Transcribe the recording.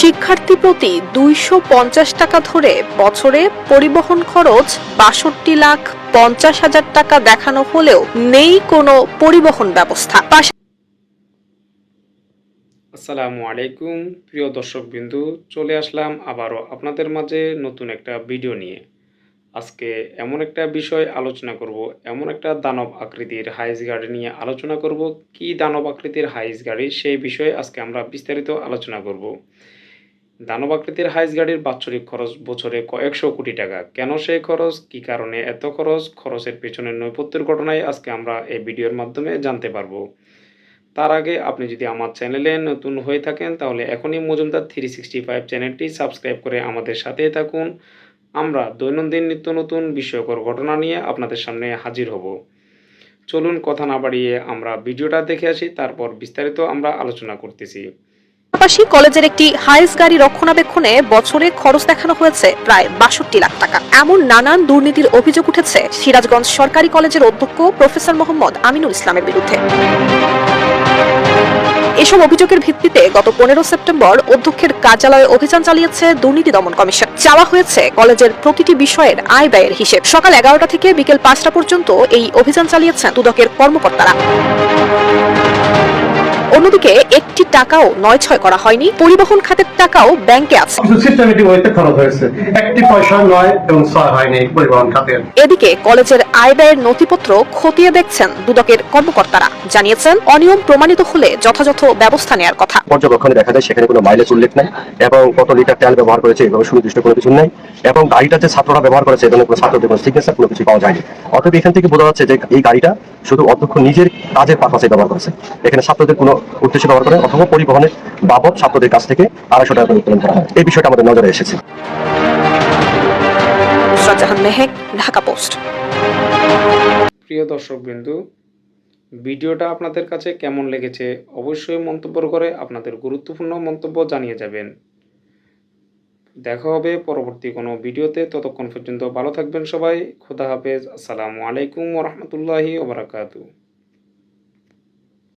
শিক্ষার্থী প্রতি 250 টাকা ধরে বছরে পরিবহন খরচ 62,50,000 টাকা দেখানো হলেও নেই কোনো পরিবহন ব্যবস্থা। আসসালামু আলাইকুম প্রিয় দর্শকবৃন্দু, চলে আসলাম আবারও আপনাদের মাঝে নতুন একটা ভিডিও নিয়ে। আজকে এমন একটা বিষয় আলোচনা করব, এমন একটা দানব আকৃতির হাইস গাড়ি নিয়ে আলোচনা করব। কি দানব আকৃতির হাইস গাড়ি সেই বিষয়ে আজকে আমরা বিস্তারিত আলোচনা করব। দানব আকৃতির হাইস গাড়ির বাৎসরিক খরচ বছরে কয়েকশো কোটি টাকা। কেন সেই খরচ, কি কারণে এত খরচ, খরচের পেছনের নৈপথ্যের ঘটনায় আজকে আমরা এই ভিডিওর মাধ্যমে জানতে পারবো। তার আগে আপনি যদি আমার চ্যানেলে নতুন হয়ে থাকেন তাহলে এখনই মজুমদার 365 চ্যানেলটি সাবস্ক্রাইব করে আমাদের সাথেই থাকুন। আমরা দৈনন্দিন নিত্য নতুন বিস্ময়কর ঘটনা নিয়ে আপনাদের সামনে হাজির হব। চলুন কথা না বাড়িয়ে আমরা ভিডিওটা দেখে আসি, তারপর বিস্তারিত আমরা আলোচনা করতেছি। পাশাপাশি কলেজের একটি হাইস গাড়ি রক্ষণাবেক্ষণে বছরে খরচ দেখানো হয়েছে প্রায় 62 লাখ টাকা। এমন নানান দুর্নীতির অভিযোগ উঠেছে সিরাজগঞ্জ সরকারি কলেজের অধ্যক্ষ প্রফেসর মোহাম্মদ আমিনুল ইসলামের বিরুদ্ধে। এসব অভিযোগের ভিত্তিতে গত 15 সেপ্টেম্বর অধ্যক্ষের কার্যালয়ে অভিযান চালিয়েছে দুর্নীতি দমন কমিশন। চাওয়া হয়েছে কলেজের প্রতিটি বিষয়ের আয় ব্যয়ের হিসেব। সকাল 11টা থেকে বিকেল 5টা পর্যন্ত এই অভিযান চালিয়েছেন দুদকের কর্মকর্তারা। অন্যদিকে একটি টাকাও নয়-ছয় করা হয়নি। পরিবহন খাতের টাকাও ব্যাংকে আছে। এদিকে কলেজের আয় ব্যয়ের নথিপত্র খতিয়ে দেখছেন দুদকের কর্মকর্তারা। জানিয়েছেন অনিয়ম প্রমাণিত হলে যথাযথ ব্যবস্থা নেওয়ার কথা। পর্যবেক্ষণে দেখা যায় সেখানে কোনো মাইলেজ উল্লেখ নাই এবং কত লিটার তেল ব্যবহার করেছে এভাবে সুনির্দিষ্ট কোনো কিছু নাই, এবং গাড়িটা যে ছাত্ররা ব্যবহার করেছে এবং কোনো ছাত্রদের কোনো সিগনেচার কোনো কিছু পাওয়া যায়নি। অতএব এখান থেকে বোঝা যাচ্ছে যে এই গাড়িটা শুধু অধ্যক্ষ নিজের কাজের পারপাসে ব্যবহার করেছে, এখানে ছাত্রদের কোনো উদ্দেশ্যে ব্যবহার করে অথবা পরিবহনের বাবদ ছাত্রদের কাছ থেকে 250 টাকা করে উত্তোলন করা হয়। এই বিষয়টা আমাদের নজরে এসেছে। জাহান মেহেক, ঢাকা পোস্ট। প্রিয় দর্শকবৃন্দু, ভিডিওটা আপনাদের কাছে কেমন লেগেছে অবশ্যই মন্তব্য করে আপনাদের গুরুত্বপূর্ণ মন্তব্য জানিয়ে যাবেন। দেখা হবে পরবর্তী কোনো ভিডিওতে। ততক্ষণ পর্যন্ত ভালো থাকবেন সবাই। খোদা হাফেজ। আসসালামু আলাইকুম ওয়া রাহমাতুল্লাহি ওয়া বারাকাতুহু।